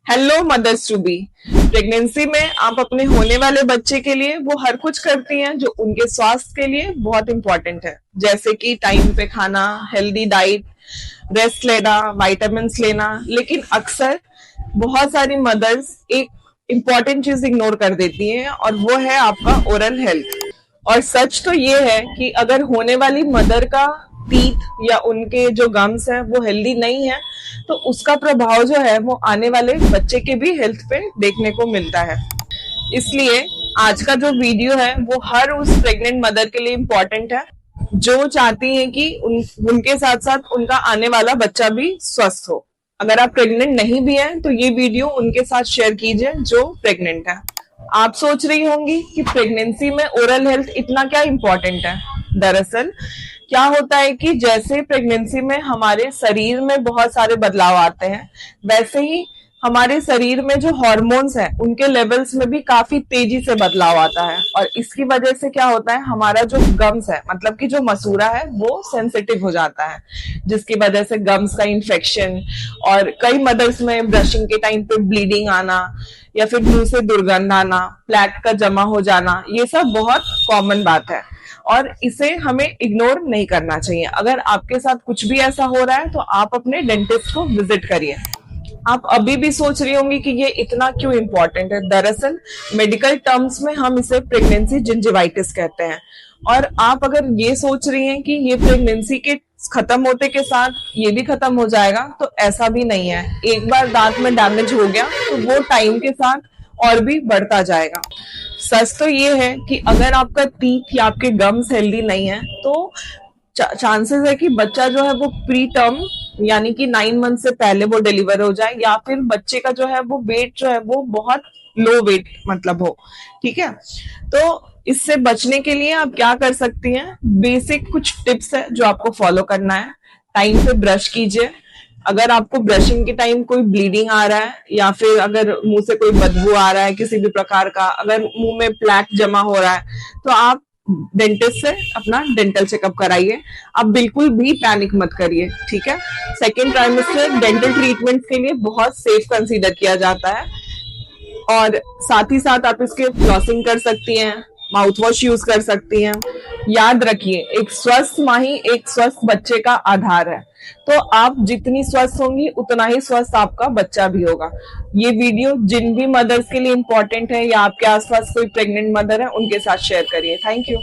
Hello mothers to be. Pregnancy में आप अपने होने वाले बच्चे के लिए वो हर कुछ करती हैं जो उनके स्वास्थ्य के लिए बहुत इंपॉर्टेंट है, जैसे कि टाइम पे खाना, हेल्दी डाइट, रेस्ट लेना, विटामिन्स लेना। लेकिन अक्सर बहुत सारी मदर्स एक इम्पॉर्टेंट चीज इग्नोर कर देती हैं और वो है आपका ओरल हेल्थ। और सच तो ये है कि अगर होने वाली मदर का टीथ या उनके जो गम्स हैं वो हेल्दी नहीं है तो उसका प्रभाव जो है वो आने वाले बच्चे के भी हेल्थ पे देखने को मिलता है। इसलिए आज का जो वीडियो है वो हर उस प्रेग्नेंट मदर के लिए इम्पोर्टेंट है जो चाहती है कि उनके साथ साथ उनका आने वाला बच्चा भी स्वस्थ हो। अगर आप प्रेग्नेंट नहीं भी हैं तो ये वीडियो उनके साथ शेयर कीजिए जो प्रेग्नेंट है। आप सोच रही होंगी कि प्रेगनेंसी में ओरल हेल्थ इतना क्या इम्पोर्टेंट है। दरअसल क्या होता है कि जैसे प्रेगनेंसी में हमारे शरीर में बहुत सारे बदलाव आते हैं, वैसे ही हमारे शरीर में जो हार्मोन्स हैं उनके लेवल्स में भी काफी तेजी से बदलाव आता है। और इसकी वजह से क्या होता है, हमारा जो गम्स है मतलब कि जो मसूड़ा है वो सेंसिटिव हो जाता है, जिसकी वजह से गम्स का इन्फेक्शन और कई मदर्स में ब्रशिंग के टाइम पे ब्लीडिंग आना या फिर मुंह से दुर्गंध आना, प्लैक का जमा हो जाना, ये सब बहुत कॉमन बात है और इसे हमें इग्नोर नहीं करना चाहिए। अगर आपके साथ कुछ भी ऐसा हो रहा है तो आप अपने डेंटिस्ट को विजिट करिए। आप अभी भी सोच रही होंगी कि ये इतना क्यों इम्पोर्टेंट है। दरअसल मेडिकल टर्म्स में हम इसे प्रेगनेंसी जिंजिवाइटिस कहते हैं। और आप अगर ये सोच रही हैं कि ये प्रेगनेंसी के खत्म होते के साथ ये भी खत्म हो जाएगा, तो ऐसा भी नहीं है। एक बार दांत में डैमेज हो गया तो वो टाइम के साथ और भी बढ़ता जाएगा। सच तो ये है कि अगर आपका टीथ या आपके गम्स हेल्दी नहीं है तो चांसेस है कि बच्चा जो है वो प्री टर्म यानी कि 9 मंथ से पहले वो डिलीवर हो जाए, या फिर बच्चे का जो है वो वेट जो है वो बहुत लो वेट मतलब हो। ठीक है, तो इससे बचने के लिए आप क्या कर सकती हैं, बेसिक कुछ टिप्स है जो आपको फॉलो करना है। टाइम पे ब्रश कीजिए। अगर आपको ब्रशिंग के टाइम कोई ब्लीडिंग आ रहा है या फिर अगर मुंह से कोई बदबू आ रहा है किसी भी प्रकार का, अगर मुंह में प्लैक जमा हो रहा है, तो आप डेंटिस्ट से अपना डेंटल चेकअप कराइए। आप बिल्कुल भी पैनिक मत करिए। ठीक है, सेकेंड ट्राइमेस्टर डेंटल ट्रीटमेंट के लिए बहुत सेफ कंसीडर किया जाता है और साथ ही साथ आप इसके फ्लॉसिंग कर सकती हैं, माउथ वॉश यूज कर सकती हैं। याद रखिए, एक स्वस्थ माँ ही एक स्वस्थ बच्चे का आधार है। तो आप जितनी स्वस्थ होंगी उतना ही स्वस्थ आपका बच्चा भी होगा। ये वीडियो जिन भी मदर्स के लिए इंपॉर्टेंट है या आपके आसपास कोई प्रेग्नेंट मदर है उनके साथ शेयर करिए। Thank you.